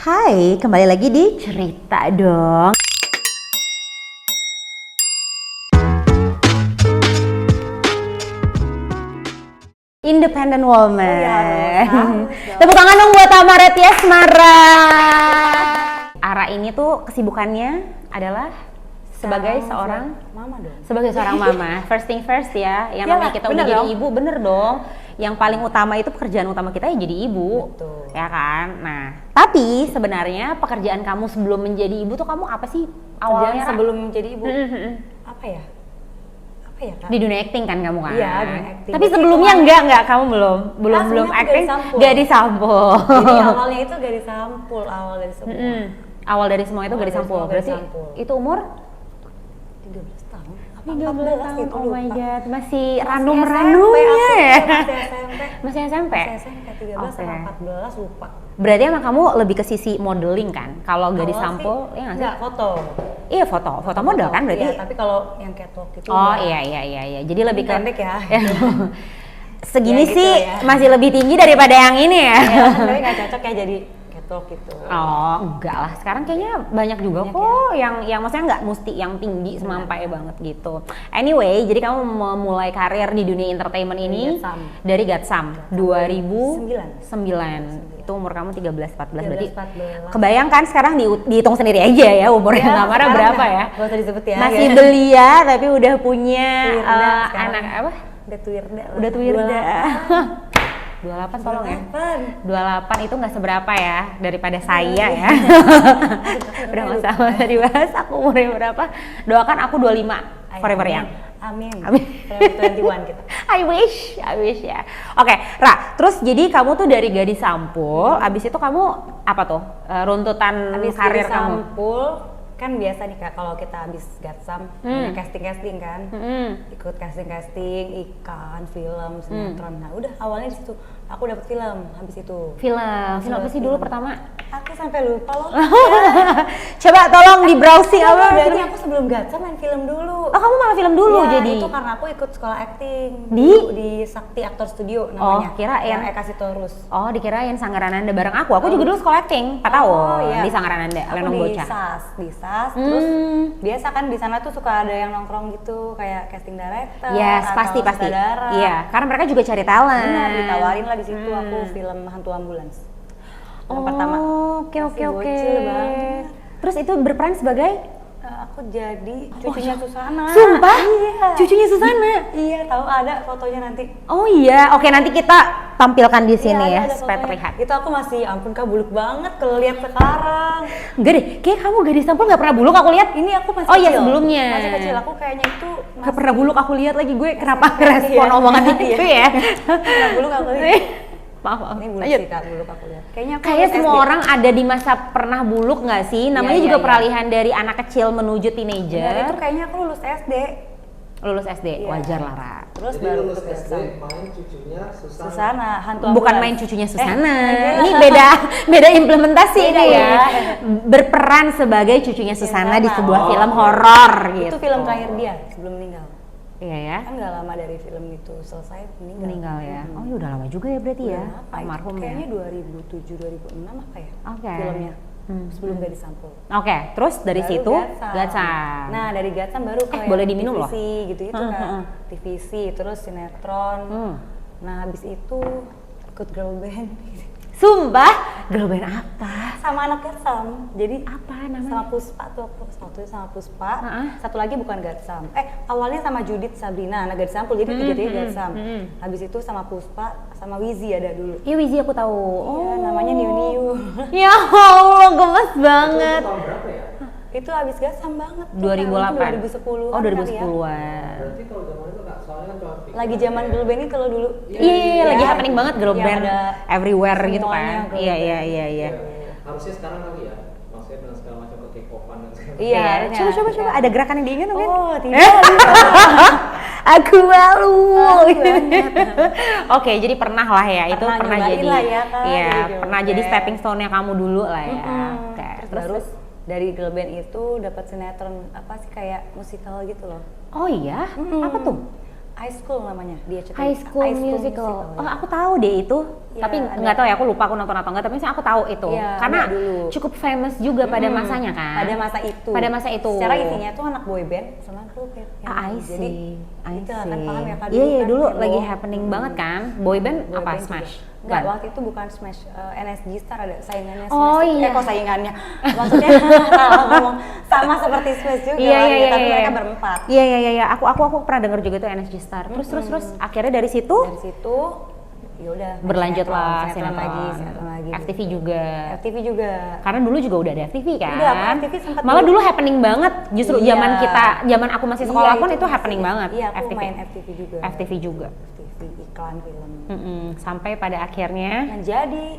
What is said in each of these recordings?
Hai, kembali lagi di Cerita Dong. Independent woman. Tepuk tangan dong buat Amara Tiasmara. Ara ini tuh kesibukannya adalah sebagai seorang mama dong. Sebagai seorang mama. First thing first ya, yang namanya kita udah jadi ibu, bener dong. Yang paling utama itu pekerjaan utama kita ya jadi ibu. Betul. Ya kan? Nah, tapi sebenarnya pekerjaan kamu sebelum menjadi ibu tuh kamu apa sih awalnya? Sebelum menjadi ibu. Apa ya? Kak? Di dunia acting kan kamu kan? Iya, dunia acting. Tapi sebelumnya enggak kamu belum acting, gadis sampul. Jadi awalnya itu gadis sampul, awal dari semua. Awal dari semua itu gadis sampul. Berarti itu umur 13 tahun. 13 tahun. Gitu, Oh my lupa. god, masih ranum-ranumnya ya. Masih SMP. 13 sama 14 lupa. Berarti emang kamu lebih ke sisi modeling kan? Kalau gadis sampul, ya nggak sih? Enggak, foto. Iya foto model kan berarti? Iya, tapi kalau yang catwalk itu oh iya. Jadi lebih ke pendek ya. Segini Ya, gitu sih ya. masih lebih tinggi daripada yang ini ya. Iya, tapi nggak cocok ya jadi catwalk gitu. Oh enggak lah, sekarang kayaknya banyak juga kok yang maksudnya nggak mesti yang tinggi semampai banget gitu. Anyway, jadi kamu memulai karir di dunia entertainment ini dari Gatsam 2009. Itu umur kamu 13-14 berarti. 14. Kebayang kan sekarang dihitung sendiri aja ya umurnya Tamara berapa ya? Gak usah disebut ya. Masih belia tapi udah punya anak apa? Udah tuirda. 28 tolong ya. 28 itu nggak seberapa ya daripada saya ya. Udah nggak usah dibahas aku umurnya berapa. Doakan aku 25 forever young. Amin. 21 kita. I wish ya. Oke, Ra, terus jadi kamu tuh dari gadis sampul, abis itu kamu apa tuh runtutan karir kamu? Sampul kan biasa nih Kak, kalau kita habis Gatsam casting kan, ikut casting ikan, film, sinetron. Nah udah awalnya di situ aku dapat film habis itu. Film apa sih dulu pertama? Aku sampai lupa loh. Coba tolong di browsing apa? Berarti aku sebelum Gatsam main film dulu. Oh kamu malah film dulu ya, jadi? Itu karena aku ikut sekolah acting di Sakti Aktor Studio namanya. Oh kirain. Yang Eka Sitorus. Oh dikirain Sanggarananda bareng aku. Aku juga dulu sekolah acting 4 tahun di Sanggarananda, Lenong Bocah. Di SAS, terus biasa kan di sana tuh suka ada yang nongkrong gitu kayak casting director. Yes, pasti. Iya, karena mereka juga cari talent. Benar, ditawarin lah di situ aku film Hantu Ambulans. Yang pertama. Oke. Terus itu berperan sebagai aku jadi cucunya Susana. Sumpah? Iya. Cucunya Susana? Iya, tahu ada fotonya nanti. Oh iya, oke nanti kita tampilkan di sini ya supaya terlihat. Itu aku masih, ampun Kak, buluk banget kalau lihat sekarang. Enggak deh, kayak kamu gadis sampul nggak pernah buluk aku lihat. Ini aku masih kecil. iya Sebelumnya. Masih kecil, aku kayaknya itu nggak pernah buluk aku lihat lagi gue. Kenapa respon omongan itu ya? Pernah buluk aku lihat. Maaf. Ini buluk sih Kak, buluk aku lihat. Kayaknya semua orang ada di masa pernah buluk nggak sih? Namanya juga peralihan dari anak kecil menuju teenager. Ya, itu kayaknya aku lulus SD. Lulus SD, wajar lah Ra. Terus jadi baru lulus SD main cucunya Susana, Hantu Bukan Ambulans. main cucunya Susana. Ini beda implementasi ini ya. Berperan sebagai cucunya Susana di sebuah film horor gitu. Itu film terakhir dia sebelum meninggal. Iya ya. Kan nggak lama dari film itu selesai meninggal ya. Oh ya udah lama juga ya berarti ya. Almarhum ya. Kayaknya 2007 2006 apa ya? Oke. Filmnya. Sebelum Gadis Sampul. Oke, terus dari baru situ Gatsam. Nah, dari Gatsam baru kayak boleh diminum TVC, loh. gitu-gitu kan. TVC, terus sinetron. Nah, habis itu ikut girl band. Sumpah, girl band apa? Sama anak Gatsam. Jadi apa namanya? Sama Puspa tuh aku. Satu sama Puspa, satu lagi bukan Gatsam. Awalnya sama Judith Sabrina, anak Gadis Sampul. Jadi tiga-tiga Gatsam. Habis itu sama Puspa, sama Wizi ada dulu. Iya Wizi aku tahu. Iya, namanya Niu. Ya Allah, gemes banget. itu tahun berapa ya? Itu habis Gatsam banget. 2008. 2010. Oh 2010-an. Berarti kalau zaman itu Kak, soalnya kan cuma Lagi zaman girl band itu loh dulu. Iya, lagi happening banget girl band everywhere gitu semuanya kan. girl Iya. harusnya sekarang kali ya, maksudnya dengan segala macam ke-K-popan dan segala macam. Iya, coba ada gerakan yang diingat mungkin? Oh, tidak. Aku malu. Oke, jadi pernah lah ya, itu pernah jadi. Ya, kan, iya, pernah jadi stepping stone-nya kamu dulu lah ya. Oke, terus dari girl band itu dapat sinetron apa sih kayak musikal gitu loh. Oh iya, apa tuh? High School namanya dia cerita. High School Musical. Oh, aku tahu deh itu. Ya, tapi nggak tahu ya, aku lupa aku nonton atau enggak, tapi misalnya aku tahu itu. Ya, karena dulu. cukup famous juga pada masanya kan. Pada masa itu. Secara isinya tuh anak boy band sama girl band. I see. Jadi itu kan paham ya Kak. Iya, dulu kan, lagi happening banget kan. Boy band boy apa band Smash? Enggak, waktu itu bukan Smash, NSG Star ada saingannya Smash. Oh iya. Kok saingannya? Maksudnya kalau ngomong sama seperti Smash juga iya, tapi mereka berempat. Iya. Aku pernah denger juga tuh NSG Star. Terus akhirnya dari situ yaudah berlanjutlah sinetron lagi. FTV juga. Karena dulu juga udah ada FTV kan. Udah, FTV sempat malah dulu happening banget. Justru Iya. zaman aku masih sekolah pun itu masih. happening banget. Iya, aku main FTV juga. FTV juga. FTV iklan film. Sampai pada akhirnya menjadi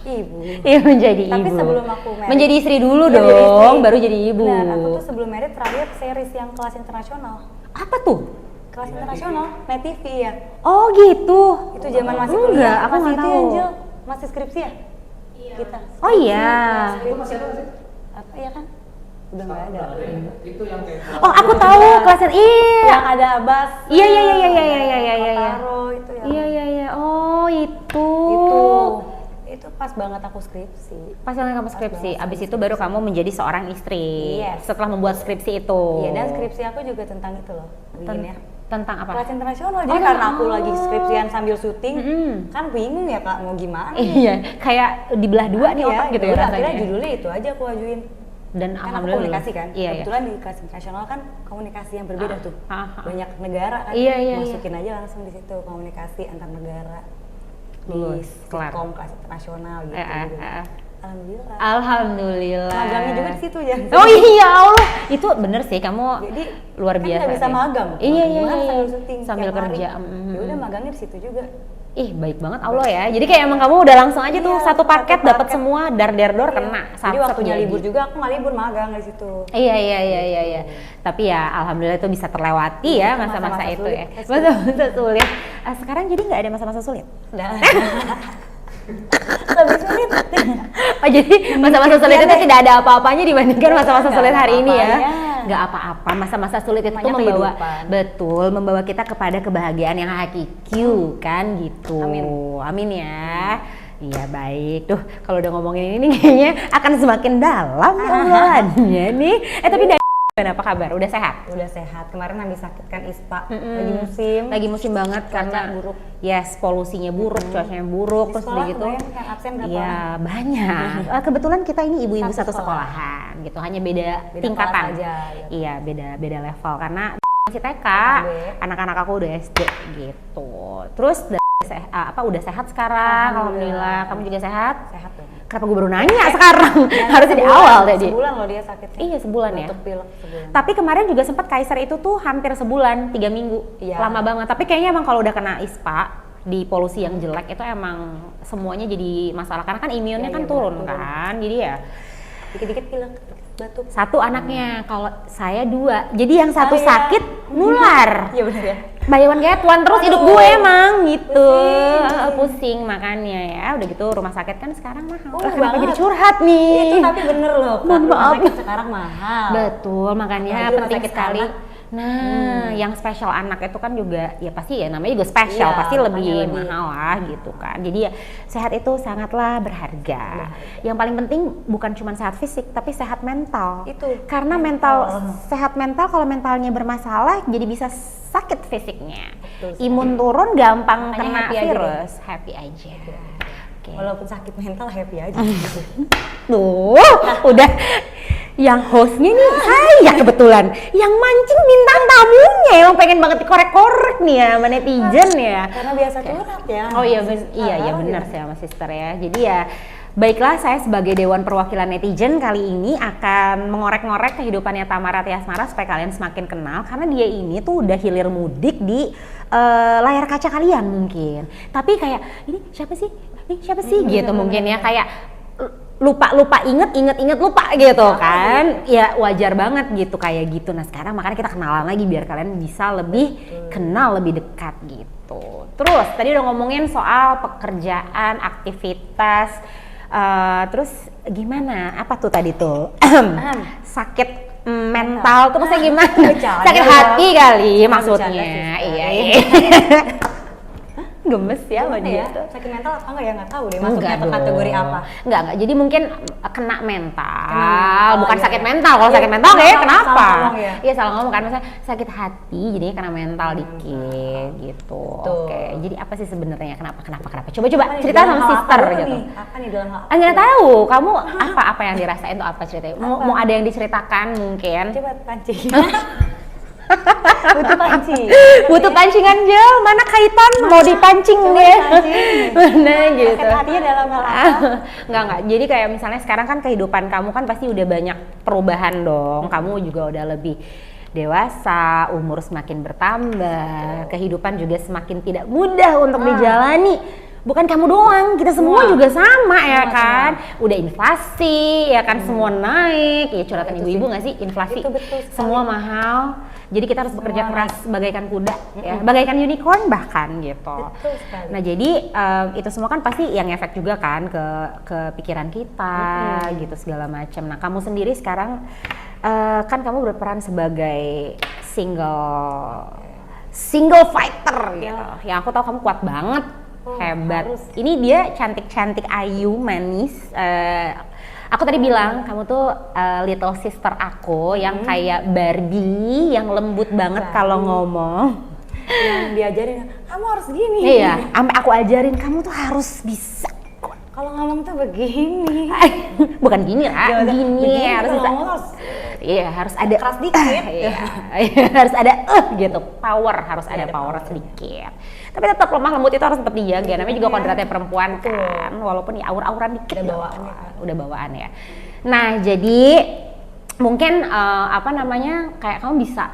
ibu. Iya, menjadi ibu. Tapi sebelum aku married, menjadi istri dulu iya, dong, jadi istri. baru jadi ibu. Nah, aku tuh sebelum married terakhir series yang kelas internasional. Apa tuh? Kelas internasional, Net TV ya. Oh gitu. Itu zaman masih Enggak, kuliah. aku masih nggak itu tahu. ya, Angel? Masih skripsi ya? Iya. Kita. Oh iya. Itu masih ada nggak sih? Apa ya kan? Udah nggak ada. Itu yang kayak Oh, aku tahu kelasan. Iya. Yang ada Abbas. Iya. Taro itu ya. Iya. Oh, itu. Itu pas banget aku skripsi. Pas banget kamu skripsi. banget Abis itu baru kamu menjadi seorang istri. Yes. Setelah membuat skripsi itu. Iya, dan skripsi aku juga tentang itu loh. Bikinnya. Tentang apa? Kelas internasional. Jadi karena aku lagi skripsian sambil syuting, kan bingung ya Kak mau gimana. Iya, kayak dibelah dua nih otak gitu ya udah, rasanya. akhirnya judulnya itu aja aku ajuin. Dan Kan aku alhamdulillah. komunikasi kan. Iya. Kebetulan di kelas internasional kan komunikasi yang berbeda tuh. Banyak negara kan. Iya. Masukin aja langsung di situ komunikasi antar negara. Lulus, kelar. Kom kelas internasional gitu. Alhamdulillah. Alhamdulillah. Magangnya juga di situ ya. Oh iya Allah, itu bener sih kamu Jadi luar kan biasa. nggak bisa deh. magang. Iya. Sambil syuting Sambil tiap hari. kerja. Ya udah magangnya di situ juga. Ih, baik banget Allah ya. Jadi kayak emang kamu udah langsung aja tuh Iya, satu paket satu dapat paket. semua dar kena. Jadi waktunya libur juga aku nggak libur magang di situ. Iya. Tapi ya alhamdulillah itu bisa terlewati ya Iya, masa-masa masa-masa itu sulit. ya. Masa-masa sulit. Sekarang jadi nggak ada masa-masa sulit? Udah. Lebih sulit. Oh jadi masa-masa sulit itu tidak ada apa-apanya dibandingkan masa-masa Nggak sulit ada hari ini ya? apa-apanya. Nggak apa-apa, masa-masa sulit itu Namanya membawa, kehidupan. betul, membawa kita kepada kebahagiaan yang hakiki kan gitu. Amin ya. Iya baik, tuh kalau udah ngomongin ini kayaknya akan semakin dalam ya obrolannya nih. Tapi gimana, apa kabar? Udah sehat? Udah sehat. Kemarin habis sakit kan ISPA. Lagi musim banget karena buruk. Yes, polusinya buruk, cuacanya buruk, Di terus sekolah udah gitu. kebayang yang absen berapa Iya orang? banyak. Kebetulan kita ini ibu-ibu Satu satu sekolah. sekolahan gitu, hanya beda Beda tingkatan. kelas aja, gitu. Iya beda level karena masih TK, SD. anak-anak aku udah SD gitu. Terus udah sehat sekarang, alhamdulillah. Kamu juga sehat? Sehat dong. Kenapa gue baru nanya sekarang? Harusnya di awal tadi. Sebulan loh dia sakitnya. Iya sebulan ya. Batuk pilek sebulan. Tapi kemarin juga sempat Kaiser itu tuh hampir sebulan, 3 minggu, Iya. lama banget. Tapi kayaknya emang kalau udah kena ISPA di polusi yang jelek itu emang semuanya jadi masalah karena kan imunnya Iya, kan iya, turun benar. kan, jadi ya Dikit-dikit pilek, batuk. satu anaknya, kalau saya 2, jadi yang satu iya. sakit nular. Iya benar ya. Buy one get one terus hidup gue emang gitu, Pusing. pusing makanya ya. Udah gitu rumah sakit kan sekarang mahal. Oh, Kenapa banget. jadi curhat nih? Itu tapi bener loh. Kak. Mohon Rumah maaf. sakit sekarang mahal. Betul, makanya Apalagi rumah penting sakit sekali. anak. Nah, yang spesial anak itu kan juga ya pasti ya namanya juga spesial, Iya, pasti makanya lebih lebih. mahal lah gitu kan. Jadi ya sehat itu sangatlah berharga. Yang paling penting bukan cuma sehat fisik, tapi sehat mental. Itu. Karena sehat mental, kalau mentalnya bermasalah jadi bisa sakit fisiknya. Betul. Imun turun, gampang Makanya kena happy aja virus. Happy aja. Oke. Walaupun sakit mental happy aja. Tuh, udah yang hostnya nih saya kebetulan, yang mancing bintang tamunya emang pengen banget dikorek-korek nih ya sama netizen ya. Karena biasa curhat ya. Oh iya, iya benar sih sama sister ya. Jadi ya baiklah, saya sebagai Dewan Perwakilan Netizen kali ini akan mengorek-ngorek kehidupannya Tamara Tiasmara supaya kalian semakin kenal, karena dia ini tuh udah hilir mudik di layar kaca kalian mungkin. Tapi kayak ini siapa sih gitu mungkin ya, kayak lupa inget lupa gitu kan. Ya wajar banget gitu kayak gitu. Nah sekarang makanya kita kenalan lagi biar kalian bisa lebih kenal lebih dekat gitu. Terus tadi udah ngomongin soal pekerjaan, aktivitas, terus gimana, apa tuh tadi tuh sakit mental tuh maksudnya gimana? Bercanda Sakit ya. hati kali Bercanda maksudnya. sih, Iya. Gemes ya sama Gimana dia ya? tuh. Sakit mental apa enggak ya? Nggak tahu deh masuknya ke kategori apa. Enggak. Jadi mungkin kena mental. mental, Bukan iya. sakit mental. Kalau Iya, sakit mental salah- kayak kenapa? salah ngomong ya. Iya salah ngomong kan. Misalnya sakit hati jadinya kena mental dikit gitu. Betul. Oke. Jadi apa sih sebenarnya? Kenapa? Coba Apa nih, cerita dalam sama hal sister apa dulu gitu. nih? Apa nih dalam hal apa? Nggak tahu. Kamu apa yang dirasain tuh apa ceritanya? Mau ada yang diceritakan mungkin? Coba pancing. Butuh pancing. Butuh pancingan Jel, mana kaitan mau dipancing Coba deh. dipancing. Mana gitu. Sakit hatinya dalam hal apa? Enggak. Jadi kayak misalnya sekarang kan kehidupan kamu kan pasti udah banyak perubahan dong. Kamu juga udah lebih dewasa, umur semakin bertambah, kehidupan juga semakin tidak mudah untuk dijalani. Bukan kamu doang, kita semua juga sama ya kan. Udah inflasi ya kan, semua naik. Ya curhatan Itu ibu-ibu sih. nggak sih, inflasi Itu betul sekali. semua mahal. Jadi kita harus bekerja Semua keras bagaikan kuda, ya, bagaikan unicorn bahkan gitu. Betul sekali. Nah jadi itu semua kan pasti yang efek juga kan ke pikiran kita gitu segala macam. Nah kamu sendiri sekarang kan kamu berperan sebagai single fighter gitu. Yang aku tahu kamu kuat banget, hebat. harus. Ini dia cantik-cantik, ayu, manis. Aku tadi bilang kamu tuh little sister aku yang kayak Barbie, yang lembut banget kalau ngomong. Yang diajarin, kamu harus gini. Iya, sampai aku ajarin kamu tuh harus bisa. Kalau ngomong tuh begini. Bukan gini lah, gini Begini, harus kalau bisa. ngomong harus Iya, harus ada keras dikit. iya, harus ada gitu, power, harus ada power sedikit. Tapi tetap lemah lembut itu harus tetap dijaga. Namanya juga kodratnya perempuan kan, walaupun ya aur-auran dikit. Udah nggak bawaannya apa-apa. Udah bawaan ya. Nah, jadi mungkin apa namanya kayak kamu bisa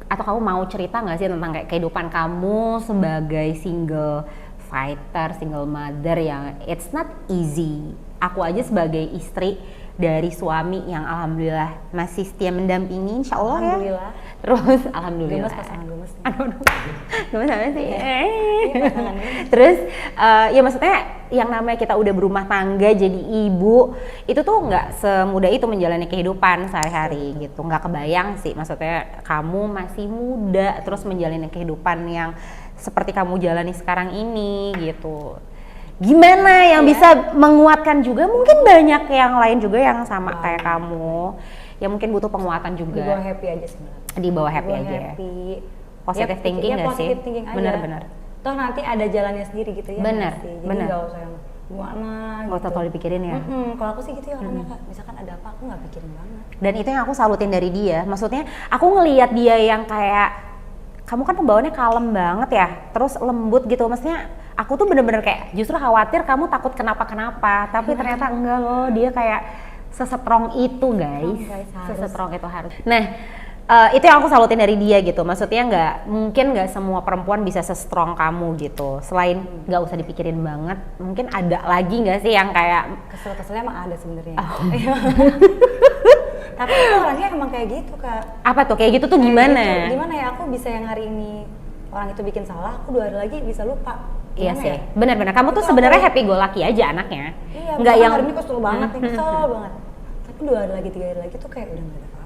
atau kamu mau cerita nggak sih tentang kayak kehidupan kamu sebagai single fighter, single mother yang it's not easy. Aku aja sebagai istri dari suami yang alhamdulillah masih setia mendampingi, insya Allah ya. Alhamdulillah. Terus alhamdulillah. Gemes pasangan gemes. Aduh, gemes apa sih? pasangan gemes. Terus ya maksudnya yang namanya kita udah berumah tangga jadi ibu itu tuh nggak semudah itu menjalani kehidupan sehari-hari gitu. Nggak kebayang sih, maksudnya kamu masih muda terus menjalani kehidupan yang seperti kamu jalani sekarang ini gitu. Gimana yang bisa menguatkan juga? Mungkin banyak yang lain juga yang sama kayak kamu yang mungkin butuh penguatan Di juga. bawah happy aja sebenarnya. Di bawah happy Di bawah aja ya. happy. Positive thinking ya, nggak sih? positive thinking aja. Bener-bener. Toh nanti ada jalannya sendiri gitu ya. Bener, nggak sih? Jadi bener. nggak usah yang gimana Gak usah terlalu dipikirin ya. Kalau aku sih gitu ya orangnya Kak. Misalkan ada apa aku nggak pikirin banget. Dan itu yang aku salutin dari dia. Maksudnya aku ngelihat dia yang kayak kamu kan pembawaannya kalem banget ya, terus lembut gitu. Maksudnya aku tuh bener-bener kayak justru khawatir kamu takut kenapa-kenapa, tapi ternyata enggak loh, dia kayak sesetrong itu guys, harus. sesetrong itu harus. Nah itu yang aku salutin dari dia gitu. Maksudnya mungkin nggak semua perempuan bisa se-strong kamu gitu. Selain nggak usah dipikirin banget, mungkin ada lagi nggak sih yang kayak Kesel-keselnya emang ada sebenarnya. Tapi aku orangnya emang kayak gitu Kak. apa tuh kayak gitu tuh Kayak gimana? gitu. Gimana ya aku bisa yang hari ini orang itu bikin salah, aku 2 hari lagi bisa lupa. Iya Gimana sih, ya? benar-benar. Kamu tuh Itu sebenarnya aku- happy go lucky aja anaknya. Iya, nggak misalkan yang hari ini kesel banget nih, kesel banget. Tapi 2 hari lagi, 3 hari lagi tuh kayak udah nggak ada apa-apa.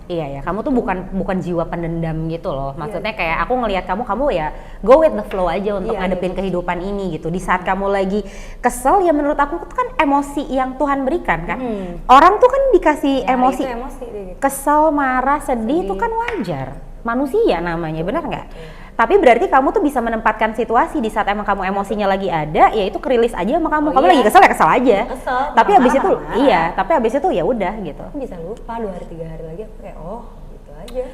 Iya ya, kamu tuh bukan jiwa pendendam gitu loh. Maksudnya Iya. kayak aku ngelihat kamu ya go with the flow aja untuk Iya, ngadepin iya. kehidupan ini gitu. Di saat kamu lagi kesel ya menurut aku itu kan emosi yang Tuhan berikan kan. Orang tuh kan dikasih Ya, emosi. itu emosi deh gitu. Kesel, marah, sedih itu kan wajar. Manusia namanya, benar nggak? Tapi berarti kamu tuh bisa menempatkan situasi di saat emang kamu emosinya lagi ada, ya itu kerilis aja sama kamu. Oh Kamu iya. lagi kesel ya kesel aja. Kesel, Tapi marah, habis itu marah. iya, tapi habis itu ya udah gitu. Aku bisa lupa 2 hari, 3 hari lagi aku kayak oh gitu aja.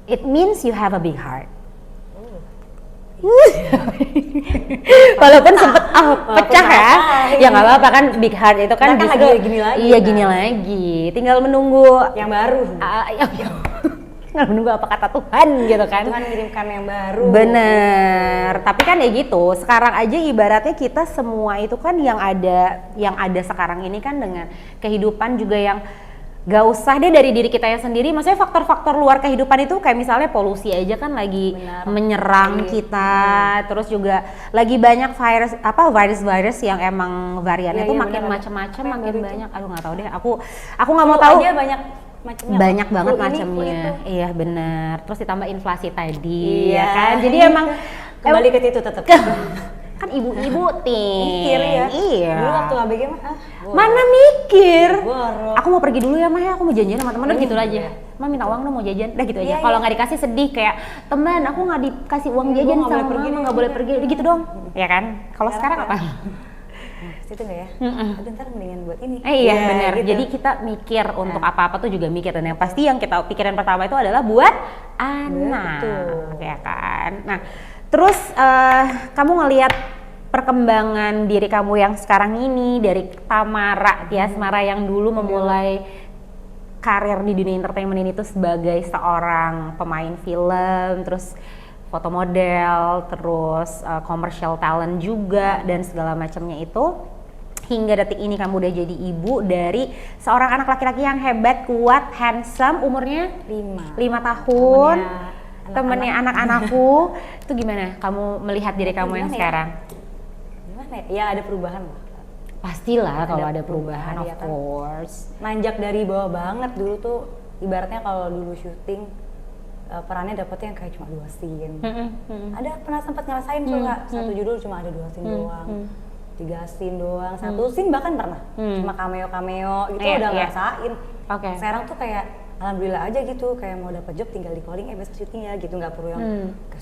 It means you have a big heart. Walaupun sempet pecah ya, ya nggak apa-apa kan, big heart itu kan Ntar kan justru lagi gini lagi, iya kan? gini lagi, tinggal menunggu Yang baru. tinggal menunggu apa kata Tuhan gitu kan. Tuhan kirimkan yang baru. Bener, tapi kan ya gitu. Sekarang aja ibaratnya kita semua itu kan yang ada sekarang ini kan dengan kehidupan juga yang gak usah deh dari diri kita sendiri. Maksudnya faktor-faktor luar kehidupan itu kayak misalnya polusi aja kan lagi Benar. menyerang kita. Terus juga lagi banyak virus yang emang variannya Iya, tuh iya, makin benar, macam-macam, ada. makin Baru itu. banyak. Aduh nggak tahu deh. Aku nggak mau Flu tahu. aja banyak macamnya. Banyak banget Flu ini, flu macamnya. itu. Iya benar. Terus ditambah inflasi tadi, Iya. ya kan. Jadi emang Kembali ke situ tetap. kan ibu-ibu Mikir ya. Iya. Dulu waktu ABG mah Mana mikir? Boro. Aku mau pergi dulu ya Mah ya, aku mau janjian sama temen, udah gitu Iya. aja. Mah minta uang dong mau jajan, udah gitu aja. Iya, Kalau iya. nggak dikasih sedih kayak teman, aku nggak dikasih uang Gua jajan nggak boleh sama pergi mama, nih, nggak boleh iya. pergi, udah gitu dong, ya kan? Kalau sekarang apa? Nah, situ nggak ya? Mm-mm. Aduh, ntar mendingan buat ini. Iya Ya, benar. gitu. Jadi kita mikir untuk apa-apa tuh juga mikir, dan yang pasti yang kita pikirin pertama itu adalah buat anak, Betul. ya kan. Nah, terus kamu ngelihat perkembangan diri kamu yang sekarang ini dari Tamara Tiasmara yang dulu memulai karir di dunia entertainment ini tuh sebagai seorang pemain film, terus foto model, terus commercial talent juga dan segala macamnya itu, hingga detik ini kamu udah jadi ibu dari seorang anak laki-laki yang hebat, kuat, handsome, umurnya 5 tahun, temennya anak-anakku. Itu gimana kamu melihat diri kamu yang Gimana ya? sekarang? Gimana ya? Ya ada perubahan lah. Pastilah kalau Ada ada perubahan, perubahan, of ya kan? course. Nanjak dari bawah banget dulu tuh, ibaratnya kalau dulu syuting perannya dapetnya yang kayak cuma 2 scene. Ada pernah sempat ngerasain tuh nggak? Satu judul cuma ada 2 scene doang, 3 scene doang, 1 scene bahkan pernah cuma cameo gitu. Iya, Udah iya. ngerasain. Oke. Sekarang tuh kayak alhamdulillah aja gitu, kayak mau dapat job tinggal di calling, besok syuting ya gitu, nggak perlu yang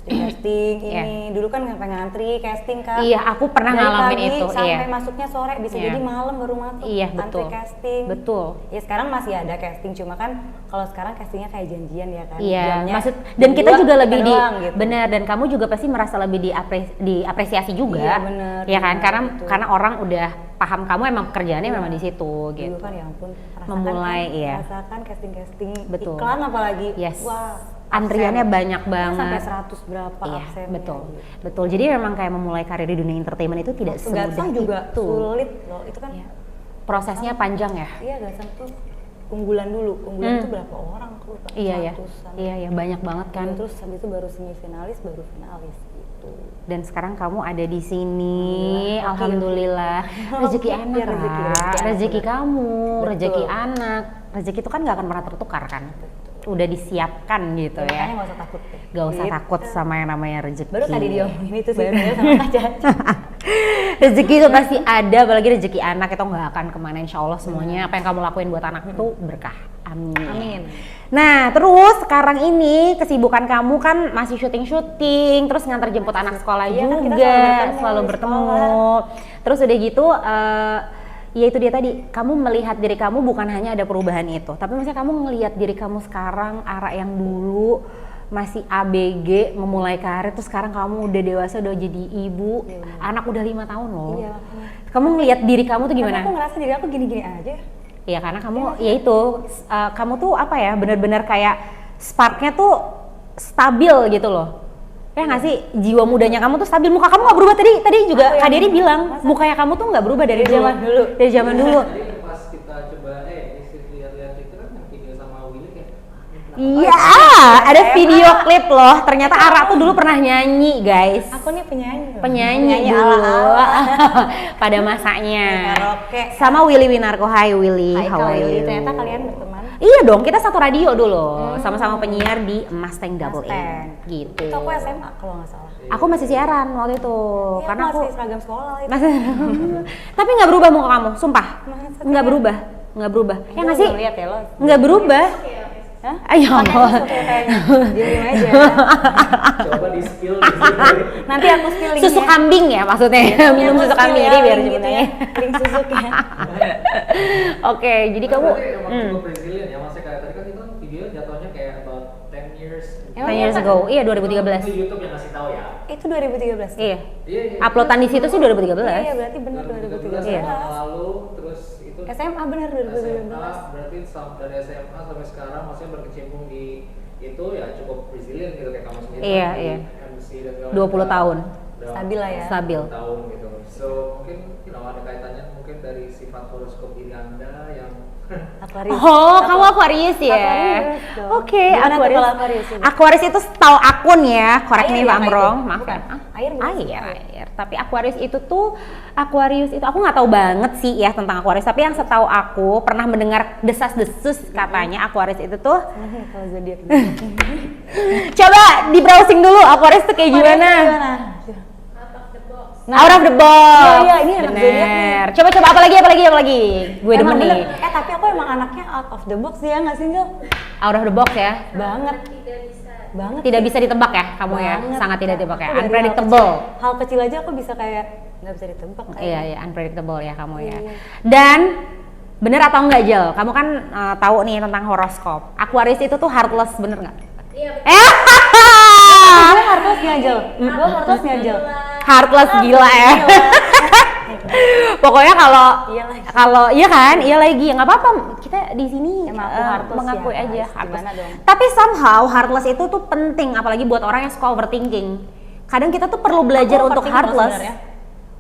casting ini. Dulu kan sampai ngantri casting Kak. Iya, aku pernah Dari ngalamin pagi itu, sampai iya. masuknya sore, bisa Iya. jadi malam baru masuk. Iya, Antri betul. casting. Betul. Ya sekarang masih ada casting, cuma kan kalau sekarang castingnya kayak janjian ya kan. Iya, Jamnya maksud dan kita berdua, juga lebih kita di doang, gitu. benar, dan kamu juga pasti merasa lebih diapresiasi juga. Iya, benar, Ya kan? benar, betul. Karena orang udah paham kamu emang pekerjaannya memang di situ gitu. Dulu kan ya ampun, Memulai, iya. Merasakan casting-casting Betul. iklan apalagi. Yes. Wah, Antriannya absen. banyak Sampai banget. 100 berapa Iya, absennya, betul. gitu. Betul. Jadi memang kayak memulai karir di dunia entertainment itu tidak Waktu semudah Gatsam juga itu. sulit loh, itu kan. Iya. Prosesnya panjang ya. Iya, Gatsam tuh unggulan dulu. Unggulan tuh berapa orang aku lupa. Iya ya. Ratusan. Iya ya, banyak banget kan. Terus habis itu baru semifinalis, baru finalis gitu. Dan sekarang kamu ada di sini, Alhamdulillah. alhamdulillah. Rezeki Oke, anak, ya, rezeki Kak. anak, Rezeki benar. kamu, Betul. rezeki anak. Rezeki itu kan nggak akan pernah tertukar kan. Udah disiapkan gitu Makanya ya. nggak usah takut deh. Gak usah Gitu. takut sama yang namanya rezeki. Baru tadi diomongin itu sih sebenarnya sama Kak Caca. Rezeki itu pasti ada, apalagi rezeki anak itu nggak akan kemana, insya Allah semuanya apa yang kamu lakuin buat anak itu berkah. Amin. Amin. Nah, terus sekarang ini kesibukan kamu kan masih syuting-syuting, terus ngantar jemput anak sekolah Iya, kan kita juga, selalu selalu bertemu di bertemu. Terus udah gitu, ya itu dia tadi, kamu melihat diri kamu bukan hanya ada perubahan itu, tapi misalnya kamu ngelihat diri kamu sekarang, Ara yang dulu masih ABG, memulai karir, terus sekarang kamu udah dewasa, udah jadi ibu, anak udah 5 tahun loh. Iya, makanya. Kamu ngelihat diri kamu tuh Karena gimana? aku ngerasa diri aku gini-gini aja. Iya karena kamu, ya itu, kamu tuh apa ya, benar-benar kayak sparknya tuh stabil gitu loh. Ya nggak sih, jiwa mudanya kamu tuh stabil, muka kamu nggak berubah tadi juga Kak Dery bilang, mukanya kamu tuh nggak berubah dari zaman dulu. Dari zaman dulu. Jadi pas kita coba lihat itu kan yang video sama Willy kayak Iya, ada video klip loh. Ternyata Ara tuh dulu pernah nyanyi, guys. Aku nih penyanyi loh. Penyanyi dulu ala-ala. pada masanya. Karaoke. Sama Willy Winarko. Hai Willy, Hai, how Kak are Willy. you? Ternyata kalian berteman. Iya dong, kita satu radio dulu. Sama-sama penyiar di Mustang Double A. Mustang. Gitu. Itu aku SMA kalau nggak salah. Aku masih siaran waktu itu. Iya, Karena aku masih seragam sekolah itu. masih tapi nggak berubah muka kamu, sumpah. Masa Nggak berubah, nggak berubah. Ya nggak sih? Lihat ya lo. Nggak berubah. Hah? Ayo. Kayaknya diem aja. coba di spill di sini. Nanti aku spill linknya. Susu kambing ya maksudnya. Minum Aku susu spill kambing ya, jadi biar link gitu sebenarnya. ya. Link susuknya. Oke, jadi kamu emang cukup resilient ya, maksudnya kayak tadi kan itu kan video jatuhnya kayak about 10 years. 10 years ago. Iya, 2013. Itu YouTube yang ngasih tahu ya. Itu 2013. Iya. Iya, iya. Uploadan di situ sih 2013. Iya, berarti benar 2013. Iya. tahun lalu, terus itu SMA benar 2013. SMA, berarti dari SMA sampai sekarang maksudnya berkecimpung di itu ya cukup resilient gitu kayak kamu sendiri. Iya, kan, di iya. MC dan segala 20 macam. tahun. Udah Stabil lah ya. Stabil. 20 tahun gitu. So mungkin ada kaitannya mungkin dari sifat horoskop diri Anda yang Aquarius. Oh, kamu Aquarius ya? Aquarius dong. Oke, Gimana tuh Aquarius. kalau Aquarius ini? Aquarius itu setahu akun ya, correct Air me ya, if I'm itu? wrong. Maaf Bukan. ya. Air bukan sih? Air. Tapi Aquarius itu aku nggak tahu banget sih ya tentang Aquarius. Tapi yang setahu aku pernah mendengar desas-desus katanya Aquarius itu tuh. Kalau zodiak. Coba di browsing dulu Aquarius tuh kayak gimana? Out of the box. Iya, ini anak zodiak nih. Bener. Coba apa lagi? Gue Emang demen nih. bener. Tapi aku emang anaknya out of the box ya nggak sih, Gil? Out of the box ya. Banget. Banget. Tidak bisa ditebak ya kamu ya. Banget. Sangat tidak ditebak ya. Aku dari Unpredictable. hal kecil aja aku bisa kayak nggak bisa ditebak. Iya, unpredictable ya kamu ya. Iya. Dan bener atau enggak Jel? Kamu kan tahu nih tentang horoskop. Aquarius itu tuh heartless, bener nggak? Iya. Gue heartless-nya, Jel. Gue heartless-nya, Jel. Heartless gila ya. Pokoknya kalau iya kan, iya lagi nggak apa-apa. Kita di sini Emang aku heartless mengakui ya, aja guys. heartless. Gimana dong? Tapi somehow heartless itu tuh penting, apalagi buat orang yang suka overthinking. Kadang kita tuh perlu belajar Aku untuk overthinking heartless. sebenarnya.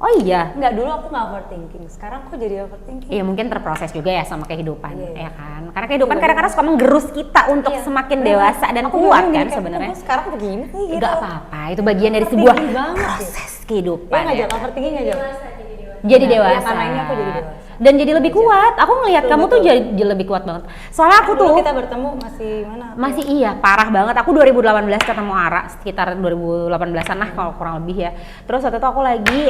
Oh iya. Enggak, dulu aku nggak overthinking. Sekarang aku jadi overthinking. Iya mungkin terproses juga ya sama kehidupan, Iya. ya kan? Karena kehidupan kadang-kadang suka menggerus kita untuk Iya, semakin bener. dewasa dan Aku kuat dulu kan kayak, sebenarnya. "Kok sekarang begini sih gitu." Gak apa-apa, itu bagian dari sebuah Overthinking banget proses Iya kehidupan. nggak, Ya. Jel? Overthinking nggak, Jel? Jadi Iya, dewasa. karena ini aku jadi dewasa. Dan jadi lebih kuat. Aku ngelihat Betul, kamu tuh betul. jadi lebih kuat banget. Soalnya aku Dulu tuh kita bertemu masih mana? masih iya parah banget. Aku 2018 ketemu Ara sekitar 2018-an lah kalau kurang lebih ya. Terus waktu itu aku lagi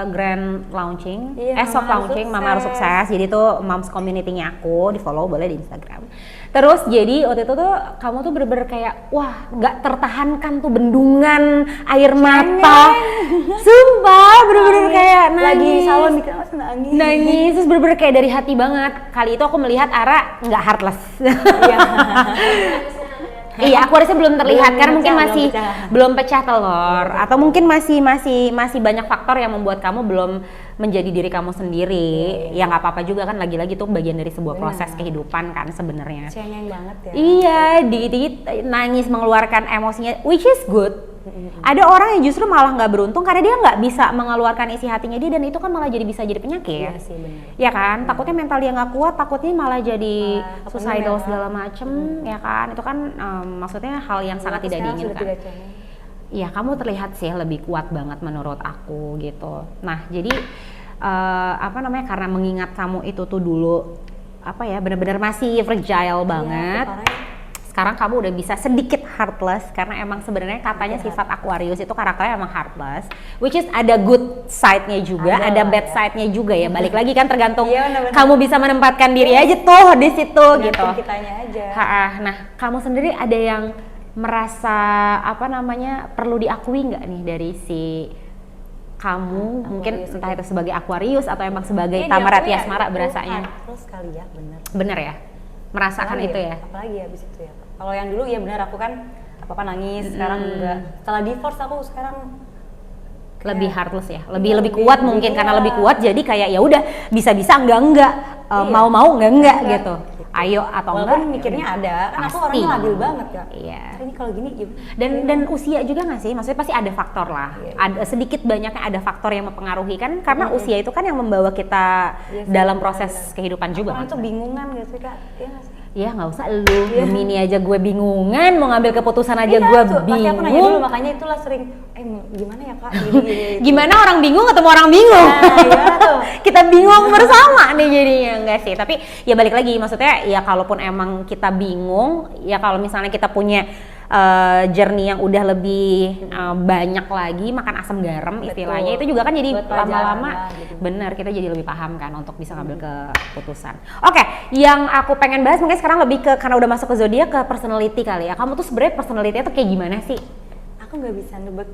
grand launching, Iya, soft Mama Harus launching Mama Harus Sukses. Sukses. Jadi tuh moms community-nya aku, di follow boleh di Instagram. Terus jadi waktu itu tuh kamu tuh bener-bener kayak wah nggak tertahankan tuh bendungan air mata. Sumpah bener-bener kayak nangis. Lagi di salon dikira mas nangis. Nangis terus bener-bener kayak dari hati banget. Kali itu aku melihat Ara nggak heartless. Iya. Iya, Aquariusnya belum terlihat Belum karena mungkin pecah, masih belum belum pecah telur atau mungkin masih banyak faktor yang membuat kamu belum menjadi diri kamu sendiri. Ya nggak apa-apa juga kan, lagi-lagi tuh bagian dari sebuah proses kehidupan kan sebenarnya. Cengeng banget ya. Iya, dikit-dikit nangis mengeluarkan emosinya, which is good. Ada orang yang justru malah nggak beruntung karena dia nggak bisa mengeluarkan isi hatinya dia, dan itu kan malah bisa jadi penyakit. Iya sih, benar. Ya kan, takutnya mental dia nggak kuat, takutnya malah jadi Malah suicidal kepenuh segala macem, ya kan. Itu kan maksudnya hal yang sangat Aku tidak sekarang sudah diinginkan. tidak cengeng. Iya, kamu terlihat sih lebih kuat banget menurut aku gitu. Nah, jadi karena mengingat kamu itu tuh dulu benar-benar masih fragile banget. parah. Sekarang kamu udah bisa sedikit heartless karena emang sebenarnya katanya sifat Aquarius itu karakternya emang heartless, which is ada good side-nya juga, ada bad side-nya juga ya. Balik lagi kan tergantung Iya, benar-benar. kamu bisa menempatkan diri aja tuh di situ gitu. Tergantung kitanya aja. Nah, kamu sendiri ada yang merasa perlu diakui nggak nih dari si kamu, mungkin Aquarius entah itu sebagai Aquarius atau emang sebagai Iya, Tamarat diakui ya, Yasmara itu berasanya. heartless kali ya, bener. Bener ya? Merasakan Apalagi itu ya? Apalagi habis itu ya. Kalau yang dulu ya benar, aku kan apa-apa nangis, sekarang enggak. Setelah divorce aku sekarang Lebih heartless ya, lebih lebih kuat mungkin karena kuat. lebih kuat, jadi kayak ya udah bisa enggak, Iya. mau enggak Enggak, gitu. Ayo atau walaupun enggak? mikirnya ada, kan aku Pasti. orangnya labil banget Kak. Iya. Ini kalau gini gimana? Dan usia juga nggak sih? Maksudnya pasti ada faktor lah. Iya. Ada sedikit banyaknya ada faktor yang mempengaruhi kan, karena usia itu kan yang membawa kita Iya sih, dalam benar, proses benar. kehidupan juga. Orang Kan? itu bingungan gak sih Kak? Iya gak sih? Ya nggak usah lu, Gemini aja gue bingungan, mau ngambil keputusan aja Iya, gue tuh, pasti aku nanya dulu, bingung. makanya itulah sering, gimana ya Kak? Gini. Gimana orang bingung ketemu orang bingung? Nah, gimana tuh? Kita bingung bersama nih jadinya. Enggak sih, tapi ya balik lagi, maksudnya ya kalaupun emang kita bingung, ya kalau misalnya kita punya journey yang udah lebih banyak lagi, makan asam garam Betul. istilahnya, itu juga kan jadi Buat pelajaran lama-lama lah, gitu. bener, kita jadi lebih paham kan untuk bisa ngambil keputusan. Oke, yang aku pengen bahas mungkin sekarang lebih ke, karena udah masuk ke zodiak, ke personality kali ya. Kamu tuh sebenarnya personality-nya tuh kayak gimana sih? Aku nggak bisa nebak.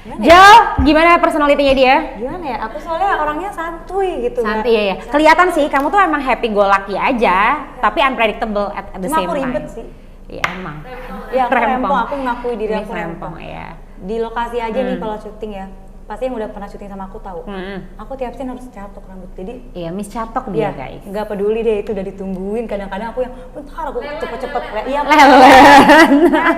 Gimana ya? Jal, gimana personality-nya dia? Gimana ya? Aku soalnya orangnya santuy gitu. Santai ya. Kelihatan sih kamu tuh emang happy go lucky aja, tapi unpredictable at the Cuma same aku time. ribet sih. Iya emang. Ya aku rempong, aku mengakui diri Miss aku rempong rempong. ya. Di lokasi aja nih kalau syuting ya, pasti yang udah pernah syuting sama aku tahu. Aku tiap scene harus catok rambut. Jadi iya, Miss Catok dia guys. Nggak peduli deh itu udah ditungguin. Kadang-kadang aku yang bentar aku cepet-cepet. Iya.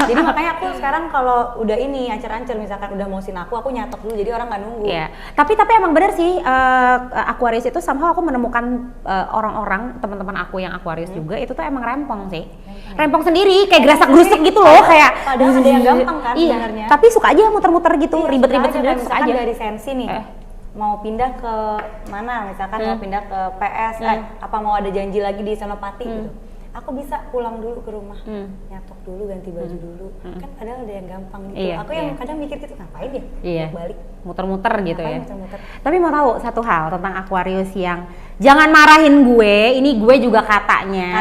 Jadi makanya aku sekarang kalau udah ini ancer-ancer misalkan udah mau scene aku nyatok dulu jadi orang nggak nunggu. Iya. Tapi emang bener sih Aquarius itu somehow aku menemukan orang-orang teman-teman aku yang Aquarius juga itu tuh emang rempong sih. Rempong sendiri kayak gerasak-gerusuk gitu loh kayak. Padahal ada yang gampang kan iya, sebenarnya. tapi suka aja muter-muter gitu, ribet-ribet sendiri suka aja. Dari sensi nih. Mau pindah ke mana misalkan mau pindah ke PS apa mau ada janji lagi di Senopati gitu. Aku bisa pulang dulu ke rumah, nyatok dulu, ganti baju dulu. Kan padahal ada yang gampang gitu. Iya, aku yang kadang mikir gitu, ngapain ya? Iya. Balik. Muter-muter gitu ya. Muter-muter. Tapi mau tahu satu hal tentang Aquarius yang jangan marahin gue, ini gue juga katanya.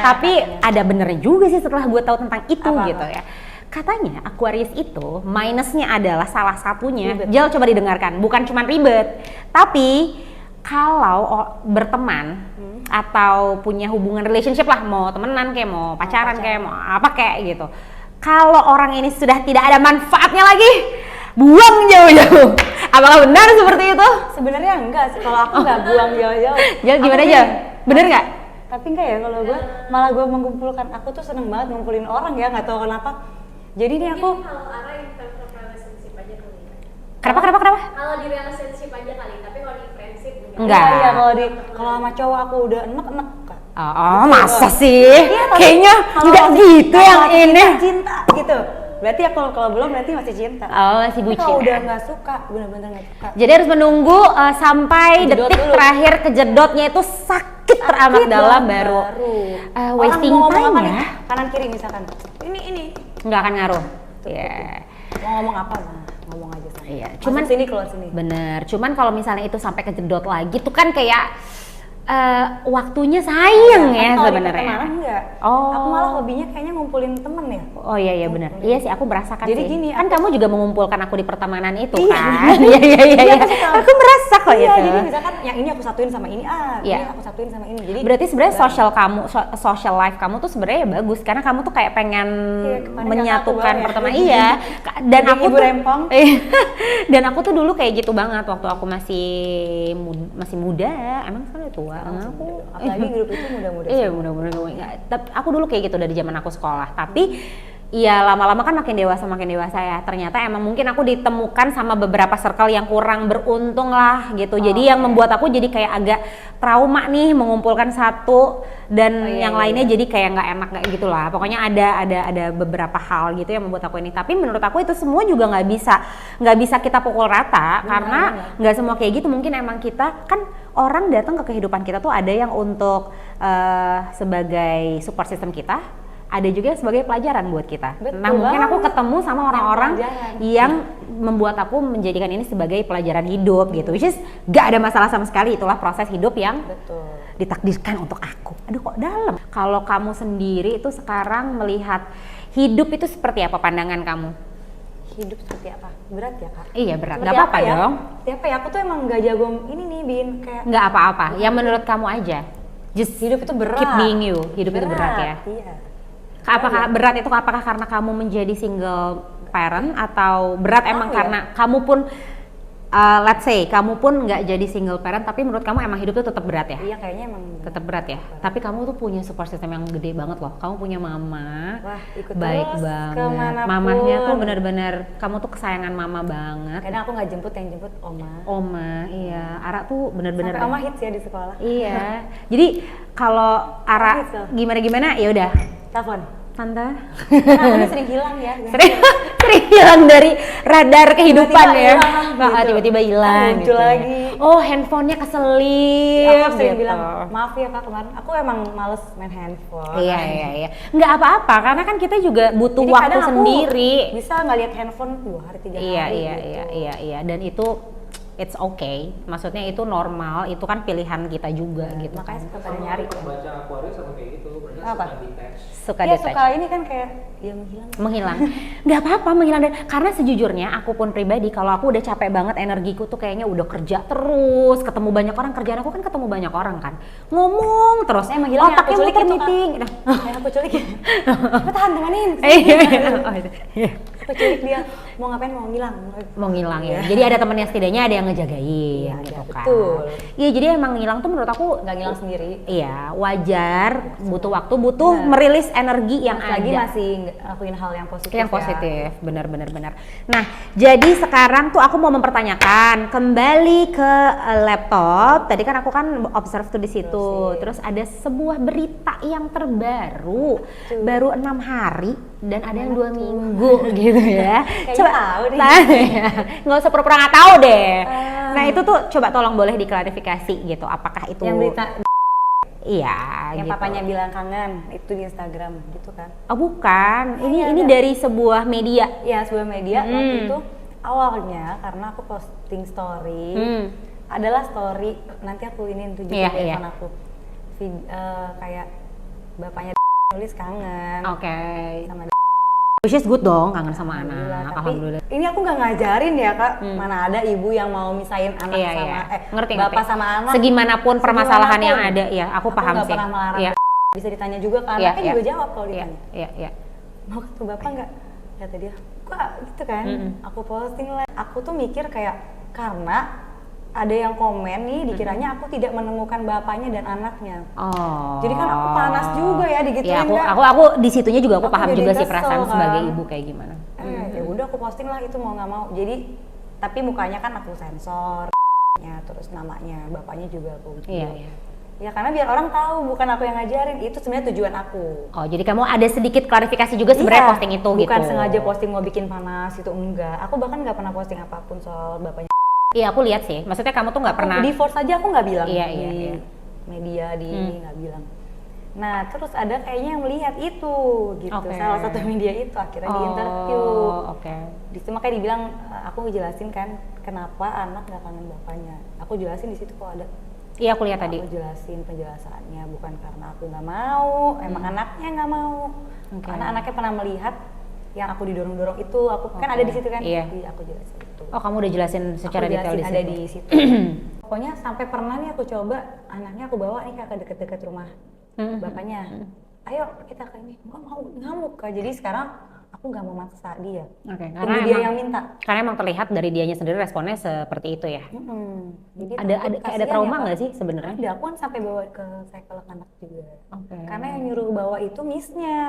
Tapi ada benernya juga sih setelah gue tahu tentang itu gitu ya. Katanya Aquarius itu minusnya adalah salah satunya, Jel coba didengarkan, bukan cuma ribet, tapi kalau berteman atau punya hubungan relationship lah, mau temenan kayak mau pacaran kayak mau apa kayak gitu. Kalau orang ini sudah tidak ada manfaatnya lagi, buang jauh-jauh. Apakah benar seperti itu? Sebenarnya enggak sih, kalau aku nggak buang jauh-jauh. Jel gimana aja? Bener nggak? Tapi enggak ya kalau gue, malah gue mengumpulkan. Aku tuh seneng banget ngumpulin orang ya, nggak tahu kenapa. Jadi nih aku kalau Ara yang relationship aja kali ya. Kenapa? Kalau di relationship aja kali, tapi kalau di friendship enggak. Iya, kalau sama cowok aku udah enek Kak. Oh, masa sih? Iya, kayaknya enggak gitu yang ini. Cinta gitu. Berarti ya kalau belum berarti masih cinta. Oh, masih bucin. Kalau udah nggak suka, bener-bener nggak suka. Jadi harus menunggu sampai Kejedot detik dulu. terakhir kejedotnya itu sakit teramat dalam baru. Wasting Orang mau time ngomong apa ya. nih? Kanan kiri misalkan. Ini. Nggak akan ngaruh. Iya. Mau ngomong apa mah? Ngomong aja sama. Iya. Cuman sini keluar sini. Bener. Cuman kalau misalnya itu sampai kejedot lagi tuh kan kayak waktunya sayang ya Kalau di sebenarnya. pertemanan enggak. Oh. Aku malah hobinya kayaknya ngumpulin temen ya. Oh iya benar. Iya sih aku merasakan Jadi sih. gini, Kan kamu juga mengumpulkan aku di pertemanan itu Iya. kan. Iya. Aku merasa kok Iya, itu. jadi misalkan yang ini aku satuin sama ini, Iya. ini aku satuin sama ini. Jadi Berarti sebenarnya social life kamu tuh sebenarnya bagus karena kamu tuh kayak pengen kemarin menyatukan kakak aku pertemanan. banget. Iya. Dan Jadi aku ibu tuh rempong. dan aku tuh dulu kayak gitu banget waktu aku masih muda. Emang sekarang tua. Aku apalagi grup itu muda-muda. Iya mudah-mudahan tapi aku dulu kayak gitu dari zaman aku sekolah. Tapi ya lama-lama kan makin dewasa ya. Ternyata emang mungkin aku ditemukan sama beberapa circle yang kurang beruntung lah gitu. Jadi yang membuat aku jadi kayak agak trauma nih mengumpulkan satu dan yang lainnya jadi kayak nggak enak kayak gitulah. Pokoknya ada beberapa hal gitu yang membuat aku ini. Tapi menurut aku itu semua juga nggak bisa kita pukul rata karena nggak semua kayak gitu. Mungkin emang kita kan orang datang ke kehidupan kita tuh ada yang untuk sebagai support system kita, ada juga sebagai pelajaran buat kita. Betul Nah mungkin aku banget. ketemu sama orang-orang yang membuat aku menjadikan ini sebagai pelajaran hidup gitu, which is gak ada masalah sama sekali. Itulah proses hidup yang ditakdirkan untuk aku. Aduh kok dalam. Kalau kamu sendiri itu sekarang melihat hidup itu seperti apa pandangan kamu? Hidup seperti apa? Berat ya Kak? Iya berat, Seperti gak apa-apa ya? dong. Seperti apa ya? Aku tuh emang gak jago ini nih Bin kayak Gak apa-apa, yang menurut kamu aja. Just hidup itu berat. keep being you, hidup itu berat ya. Iya. Apakah berat itu apakah karena kamu menjadi single parent atau berat emang karena kamu pun let's say kamu pun nggak jadi single parent tapi menurut kamu emang hidup itu tetap berat ya? Iya kayaknya emang Tetap berat ya. Tapi kamu tuh punya support system yang gede banget loh. Kamu punya mama. Wah, ikut baik terus banget. kemanapun. Mamahnya tuh benar-benar kamu tuh kesayangan mama banget. kadang aku nggak jemput, yang jemput oma. Oma, iya. Ara tuh benar-benar. Sampai oma hits ya di sekolah. Iya. Jadi kalau Ara Gitu. gimana ya udah. Telepon. Tante. Karena aku ini sering hilang ya. sering hilang dari radar kehidupan Tiba-tiba ya. hilang, gitu. Tiba-tiba hilang Muncul gitu. lagi. Oh, handphonenya keselip. Aku sering gitu. bilang maaf ya Kak kemarin. Aku emang males main handphone. Iya. Nggak apa-apa karena kan kita juga butuh Jadi waktu kadang aku sendiri. bisa nggak lihat handphone 2 hari 3 hari. Iya. Dan itu it's okay. Maksudnya itu normal. Itu kan pilihan kita juga gitu. Makanya Kan. suka pada nyari. Baca Aquarius sama kayak gitu, berarti Apa? suka di teks. Suka Iya detach. suka ini kan kayak ya Menghilang. Nggak apa-apa menghilang karena sejujurnya aku pun pribadi kalau aku udah capek banget energiku tuh kayaknya udah kerja terus, ketemu banyak orang, kerjaan aku kan ketemu banyak orang kan. Ngomong terus. menghilang Otaknya aku culik muter itu, Kak. meeting. Yang aku culik. Aku tahan temenin. Oh, itu. Aku culik dia. mau ngapain, mau ngilang. Mau ngilang ya. Iya. Jadi ada temennya setidaknya ada yang ngejagain Iya, gitu ada, kan. betul. Iya, jadi emang ngilang tuh menurut aku Nggak ngilang sendiri. iya, wajar, butuh waktu, butuh Benar. merilis energi yang Lagi ada. masih ngelakuin hal yang positif. Yang ya. positif, benar. Nah, jadi sekarang tuh aku mau mempertanyakan kembali ke laptop. Tadi kan aku kan observe tuh di situ. Terus ada sebuah berita yang terbaru, baru 6 hari dan ada yang 2 minggu gitu ya. Kayaknya tahu deh. Nggak usah pura-pura nggak tahu deh. Nah itu tuh coba tolong boleh diklarifikasi gitu. Apakah itu? Yang berita Iya. yang gitu. papanya bilang kangen itu di Instagram gitu kan? Oh bukan, ini Iya, ini ada. dari sebuah media. Ya sebuah media waktu itu awalnya karena aku posting story adalah story nanti aku ini tunjukin Iya, di iya. handphone aku kayak bapaknya nulis kangen Oke. sama Which is good dong, kangen sama Alhamdulillah. anak. Tapi Alhamdulillah. ini aku nggak ngajarin ya kak, mana ada ibu yang mau misahin anak Iya, sama iya. bapak Ngerti. sama anak. Segimanapun permasalahan yang Segimanapun. ada, ya aku paham nggak sih. pernah melarang. Iya, Bisa ditanya juga kan, Iya, anaknya iya. juga jawab kalau iya, ditanya. iya. Mau ketemu bapak nggak? Kata dia, kok gitu kan? Aku posting lah. Aku tuh mikir kayak karena ada yang komen nih dikiranya aku tidak menemukan bapaknya dan anaknya. Oh. Jadi kan aku panas juga ya digituin Iya, Kak. aku di situnya juga aku Aku paham jadi juga sih kesel, perasaan kan. sebagai ibu kayak gimana. Ya udah aku posting lah itu mau nggak mau. Jadi tapi mukanya kan aku sensor, terus namanya bapaknya juga aku. Iya, iya. Ya karena biar orang tahu bukan aku yang ngajarin, itu sebenarnya tujuan aku. Oh, jadi kamu ada sedikit klarifikasi juga sebenarnya Iya, posting itu bukan gitu. sengaja posting mau bikin panas itu enggak. Aku bahkan nggak pernah posting apapun soal bapaknya. Iya, aku lihat sih. Maksudnya kamu tuh nggak pernah. Di force aja aku nggak bilang Iya, di iya. media di ini nggak bilang. Nah terus ada kayaknya yang melihat itu gitu, Oke. salah satu media itu akhirnya di interview. Oke. Di situ makanya dibilang aku ngejelasin kan kenapa anak nggak kangen bapaknya. Aku jelasin di situ kok ada. Iya, aku lihat tadi. Aku jelasin penjelasannya bukan karena aku nggak mau, emang anaknya nggak mau. Oke. Karena anaknya pernah melihat yang aku didorong-dorong itu, aku kan ada di situ kan. Iya. Jadi aku jelasin itu. Oh, kamu udah jelasin secara Aku detail di jelasin situ. ada di situ. Pokoknya sampai pernah nih aku coba anaknya aku bawa nih ke deket-deket rumah bapaknya. Ayo kita ke ini. Nggak mau, ngamuk Kak. Jadi sekarang aku nggak mau maksa dia. Oke, Tunggu dia yang minta. karena emang terlihat dari dianya sendiri responnya seperti itu ya. Jadi Ada takut kayak ada kasihan trauma ya, Kak. nggak sih sebenarnya? Ada, aku kan sampai bawa ke psikolog anak juga. Oke. Karena yang nyuruh bawa itu missnya.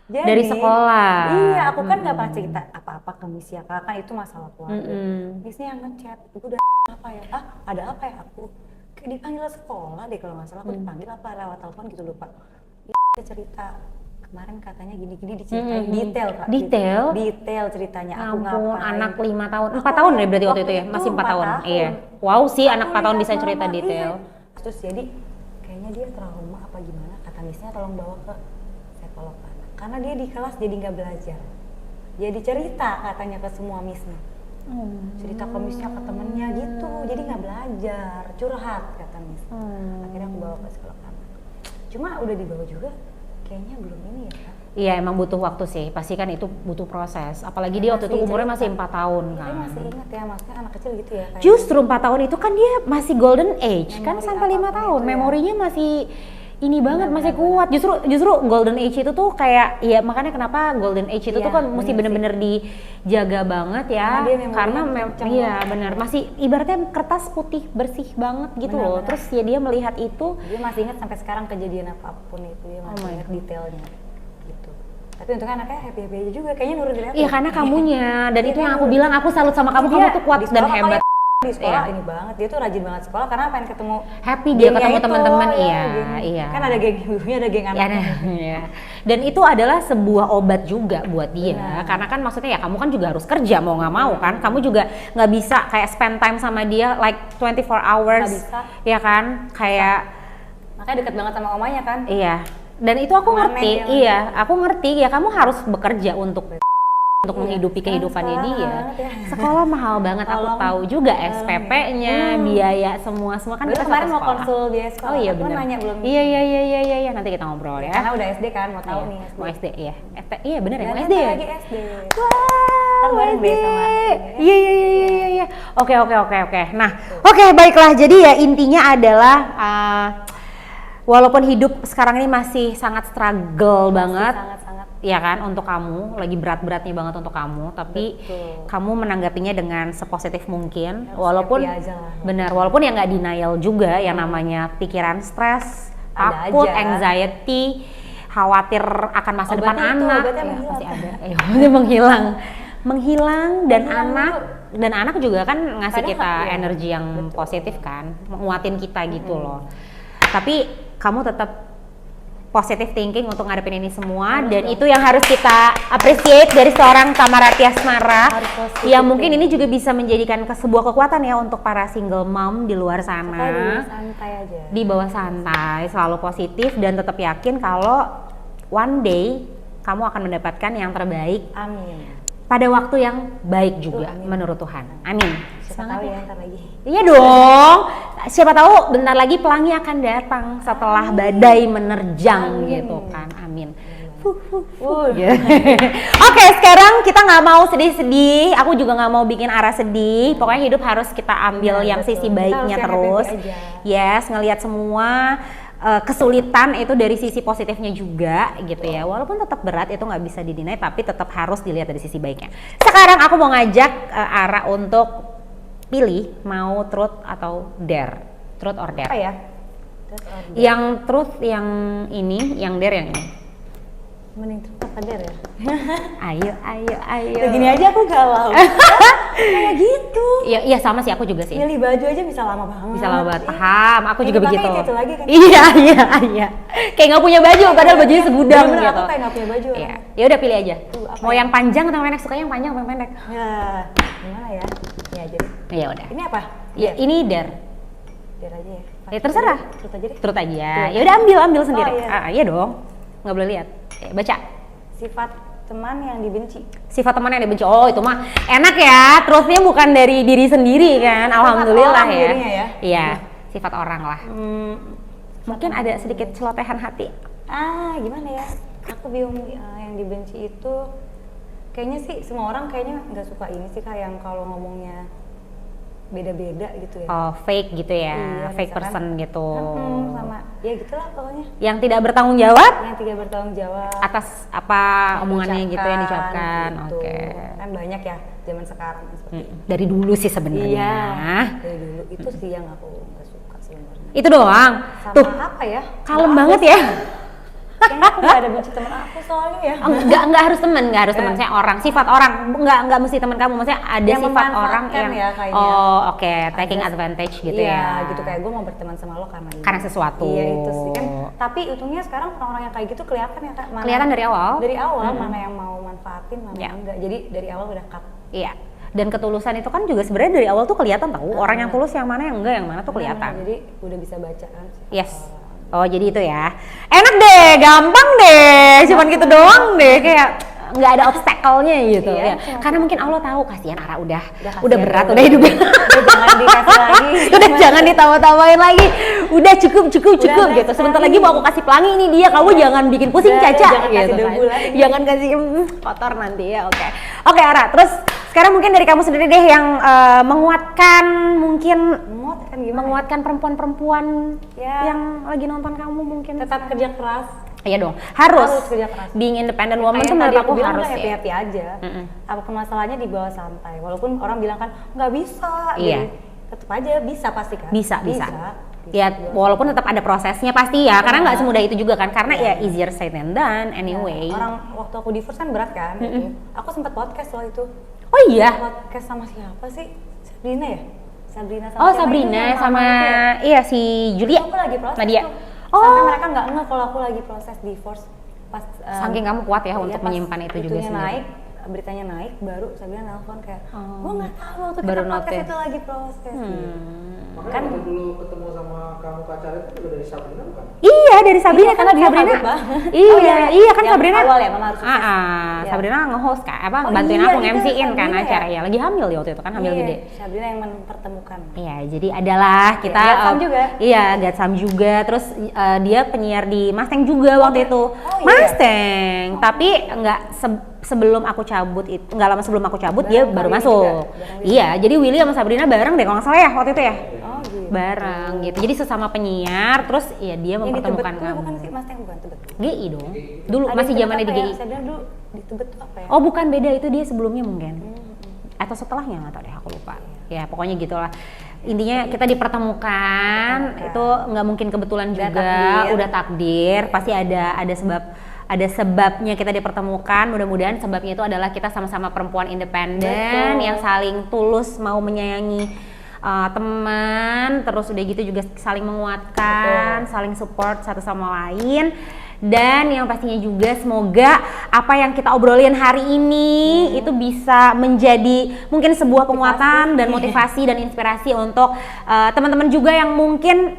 Jadi, Dari sekolah. Iya, aku kan nggak pernah cerita apa-apa ke miss ya, karena kan itu masalah keluarga. Missnya yang ngechat, ibu udah apa ya? Ah, ada apa ya aku? Kayak dipanggil sekolah deh kalau nggak salah, aku dipanggil apa lewat telepon gitu lupa. Dia cerita kemarin katanya gini-gini diceritain detail Kak. Detail? Detail ceritanya aku Ampun, ngapain. anak 5 tahun, 4 tahun ya berarti waktu itu ya? Masih 4 tahun. Iya. Wow sih, anak 4 tahun bisa lihat cerita mama, detail. iya. Terus jadi kayaknya dia trauma apa gimana, kata missnya tolong bawa ke psikolog anak. Karena dia di kelas jadi nggak belajar. Jadi cerita katanya ke semua missnya. Cerita ke missnya ke temennya gitu, jadi nggak belajar, curhat kata miss. Akhirnya aku bawa ke psikolog anak. Cuma udah dibawa juga, kayaknya belum ini ya Kak. Iya, emang butuh waktu sih. Pasti kan itu butuh proses. Apalagi dia waktu itu Masih umurnya masih cerita. 4 tahun Tapi kan. masih ingat ya, maksudnya anak kecil gitu ya. Kayak Justru 4 tahun itu kan dia masih golden age, kan Memori sampai 5 apapun tahun. itu ya. Memorinya masih ini banget, masih kuat. Justru golden age itu tuh kayak, ya makanya kenapa golden age itu Iya, tuh kan mesti bener bener-bener dijaga banget ya. Karena dia memorinya Karena kenceng iya banget. bener, masih ibaratnya kertas putih bersih banget gitu Benar, loh. benar. Terus ya dia melihat itu, dia masih ingat sampai sekarang kejadian apapun itu, dia masih my ingat God. detailnya gitu. Tapi untungnya anaknya happy aja juga, kayaknya nurutin aku. iya karena kamunya. Dan Iya, itu yang kan? aku bilang, aku salut sama kamu. Kamu Dia tuh kuat di dan sekolah hebat. Di sekolah Iya. ini banget, dia tuh rajin banget sekolah karena pengen ketemu Happy dia gengnya ketemu itu, teman-teman, ya, iya, geng. iya. Kan ada geng ibunya, ada geng Ya, anaknya. ya. Dan itu adalah sebuah obat juga buat dia. Benar. Karena kan maksudnya ya kamu kan juga harus kerja mau nggak mau kan. Kamu juga nggak bisa kayak spend time sama dia like 24 hours. Nggak bisa. Ya kan? Kayak Makanya deket banget sama omanya kan. iya. Dan itu aku Ngamen ngerti. dia. Iya, aku ngerti ya kamu harus bekerja untuk menghidupi Sekarang kehidupannya sekolah dia. banget ya. Sekolah mahal banget, aku Tolong. tahu juga SPP-nya, biaya semua kan Baru kita kemarin satu mau sekolah. konsul biaya sekolah. Oh iya Aku benar. nanya belum. Iya, nanti kita ngobrol ya. Karena udah SD kan, mau tahu Iya, nih. mau SD iya. Iya benar ya, mau Ternyata SD ya. lagi SD. Wah, Kan bareng deh sama Iya. Oke. Nah, oke baiklah. Jadi ya intinya adalah walaupun hidup sekarang ini masih sangat struggle banget, Sangat-sangat. ya kan, untuk kamu, lagi berat-beratnya banget untuk kamu, tapi Betul. kamu menanggapinya dengan sepositif mungkin, Harus walaupun happy aja lah. benar, walaupun ya nggak denial juga, yang namanya pikiran stres, Ada takut, aja. anxiety, khawatir akan masa depan Obatnya itu, anak, obatnya ya, menghilang. pasti ada, obatnya menghilang dan Menghilang anak juga kan ngasih Padahal, kita iya. energi yang Betul. positif kan, menguatin kita gitu loh. Tapi kamu tetap positive thinking untuk ngadepin ini semua, dan itu yang harus kita appreciate dari seorang Tamara Tiasmara, Harus positive yang mungkin ini juga bisa menjadikan sebuah kekuatan ya untuk para single mom di luar Pokoknya sana. santai aja. Di bawah santai, selalu positif dan tetap yakin kalau one day kamu akan mendapatkan yang terbaik Amin. pada waktu yang baik juga Amin. menurut Tuhan. Amin. Siapa tahu ya ntar lagi. Iya dong. Siapa tahu bentar lagi pelangi akan datang setelah badai menerjang Amin. gitu kan. Amin. Iya. Oke, sekarang kita nggak mau sedih-sedih. Aku juga nggak mau bikin Ara sedih. Pokoknya hidup harus kita ambil Iya, yang betul. sisi Kita baiknya harus yang terus. happy-happy aja. Yes, ngelihat semua kesulitan itu dari sisi positifnya juga gitu ya. Walaupun tetap berat itu nggak bisa didinai, tapi tetap harus dilihat dari sisi baiknya. Sekarang aku mau ngajak Ara untuk pilih mau truth atau dare. Truth or Apa dare. ya? Yang truth yang ini, yang dare yang ini. Mending tuh apa der ya? Ayo. Kayak gini aja aku galau. Kayak gitu. Iya sama sih, aku juga sih. Milih baju aja bisa lama banget. Bisa lama banget, Iya. paham. Aku Yang juga dipakai begitu. itu lagi kan? Iya. Kayak nggak punya baju, padahal bajunya segudang Bener-bener gitu. aku kayak nggak punya baju. Iya. Ya udah pilih aja. Apa Mau ya? yang panjang atau yang pendek? Sukanya yang panjang atau yang pendek? Ya, gimana ya? Ini aja deh. Ya udah. Ini apa? Ya, ini dare. Der aja ya. Ya terserah. Terus aja deh. Terus aja. Tuh. Ya udah ambil sendiri. iya. Iya dong. Nggak boleh lihat. Baca. Sifat teman yang dibenci. Sifat teman yang dibenci. Oh, itu mah enak ya. Terusnya bukan dari diri sendiri kan. Alhamdulillah orang ya. jadinya ya. Iya, sifat orang lah. Mungkin ada sedikit celotehan hati. Gimana ya? Aku bingung yang dibenci itu kayaknya sih semua orang kayaknya nggak suka ini sih Kak, yang kalau ngomongnya beda-beda gitu ya. Oh, fake gitu ya. Iya, Fake misalkan, person gitu. sama ya gitulah pokoknya. Yang tidak bertanggung jawab Yang tidak bertanggung jawab atas apa omongannya gitu yang diucapkan. gitu. Oke. Kan banyak ya zaman sekarang seperti itu. Dari dulu sih sebenarnya. Iya. Dari dulu itu sih yang aku nggak suka sebenarnya. Itu doang. Sama Tuh, apa ya? kalem Nggak banget ada ya. sih. Kayaknya aku nggak ada benci temen aku soalnya ya. Enggak harus temen, enggak harus temen. Saya orang, sifat orang. Enggak mesti teman kamu. Maksudnya ada Yang sifat orang memanfaatkan yang ya kayaknya. oh, oke, taking Ada- advantage gitu Iya, ya. gitu kayak gue mau berteman sama lo karena ini. Karena sesuatu. Iya itu sih kan. Tapi untungnya sekarang orang-orang yang kayak gitu kelihatan ya Kak. Kelihatan dari awal. Dari awal mana yang mau manfaatin, mana Ya. yang enggak. Jadi dari awal udah cut. Iya. Dan ketulusan itu kan juga sebenarnya dari awal tuh kelihatan tahu. Orang yang tulus yang mana yang enggak, yang mana tuh kelihatan. Benar, jadi udah bisa baca kan. Yes. Oh jadi itu ya. Enak deh, gampang deh. Cuman gitu doang deh, kayak nggak ada obstacle-nya gitu Iya, ya. cuma- Karena mungkin Allah tahu kasihan Ara udah kasihan berat ya, udah hidupnya. Udah jangan dikasih lagi. Udah jangan ditawa-tawain lagi. Udah cukup berat gitu. Sebentar sekali. lagi mau aku kasih pelangi ini dia. Kamu jangan bikin pusing Udah, Caca jangan kasih gitu debu kan. lagi. Jangan kasih kotor nanti ya. Oke. Oke Ara, terus sekarang mungkin dari kamu sendiri deh yang menguatkan mungkin Menguatkan gimana? menguatkan perempuan-perempuan Ya. yang lagi nonton kamu mungkin. Tetap kerja keras. Iya dong, harus kerja keras. being independent woman Kayak tuh menurut tadi aku bilang harus udah ya. happy-happy aja. Apapun masalahnya dibawa santai. Walaupun orang bilang kan nggak bisa. Iya. Jadi tetap aja bisa pasti kan. Bisa. Ya walaupun tetap ada prosesnya pasti ya, karena nggak semudah itu juga kan, karena ya easier said than done anyway. Orang waktu aku divorce kan berat kan. Gitu. Aku sempat podcast loh itu. Oh iya. Podcast sama siapa sih? Sabrina ya? Sabrina sama Oh siapa Sabrina itu yang sama itu ya? iya si Julia. Aku lagi proses Nadia. tuh. Oh. Sampai mereka nggak ngeh kalau aku lagi proses divorce. Pas Saking kamu kuat ya untuk pas menyimpan itu juga itunya sendiri. naik, beritanya naik, baru Sabrina nelfon kayak, gue nggak tahu waktu Baru kita podcast notice. itu lagi proses. Makanya Kan- waktu dulu ketemu sama kamu pacaran itu juga dari Sabrina bukan? Iya dari Sabrina Iya, kan karena dia Sabrina. kaget banget. Iya, Oh, iya, iya kan yang Sabrina. awal ya, Mama Harus Sukses. Iya. Sabrina nge-host kan, Oh, bantuin iya, aku itu nge-MC-in kan Sabrina acara ya? ya. Lagi hamil ya waktu itu kan, hamil Iya, gede. Sabrina yang mempertemukan. Iya, jadi adalah kita Gatsam juga. Iya, Gatsam juga. Terus dia penyiar di Mustang juga waktu itu. iya. Mustang. Tapi nggak sebelum aku cabut itu, nggak lama sebelum aku cabut dia Bareng baru kali masuk. juga, bareng Iya, jadi Willy sama Sabrina bareng deh kalau nggak salah ya waktu itu ya. Oh gitu. bareng gitu. Jadi sesama penyiar, terus ya dia Yang di mempertemukan Tebet tuh kamu. bukan sih, Mas yang bukan Tebet. GI dong. Dulu Ada masih Tebet zamannya di apa ya? GI. Saya bilang dulu di Tebet tuh apa ya? Oh bukan, beda, itu dia sebelumnya mungkin. Atau setelahnya nggak tahu deh, aku lupa. Ya pokoknya gitulah. Intinya kita dipertemukan, itu nggak mungkin kebetulan juga, udah takdir. Pasti ada sebabnya kita dipertemukan. Mudah-mudahan sebabnya itu adalah kita sama-sama perempuan independen yang saling tulus mau menyayangi teman, terus udah gitu juga saling menguatkan, saling support satu sama lain. Dan yang pastinya juga semoga apa yang kita obrolin hari ini itu bisa menjadi mungkin sebuah penguatan dan motivasi dan inspirasi untuk teman-teman juga yang mungkin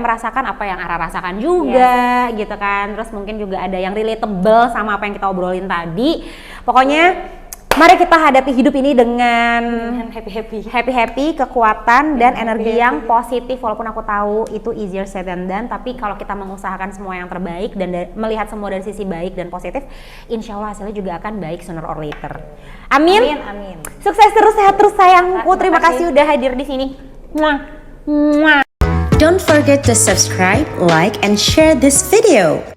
merasakan apa yang Ara rasakan juga gitu kan. Terus mungkin juga ada yang relatable sama apa yang kita obrolin tadi. Pokoknya mari kita hadapi hidup ini dengan happy, kekuatan dan energi yang positif. Walaupun aku tahu itu easier said than done, tapi kalau kita mengusahakan semua yang terbaik dan melihat semua dari sisi baik dan positif, insya Allah hasilnya juga akan baik sooner or later. Amin. Amin. Sukses terus, sehat terus sayangku. Terima kasih udah hadir di sini. Muah. Muah. Don't forget to subscribe, like, and share this video.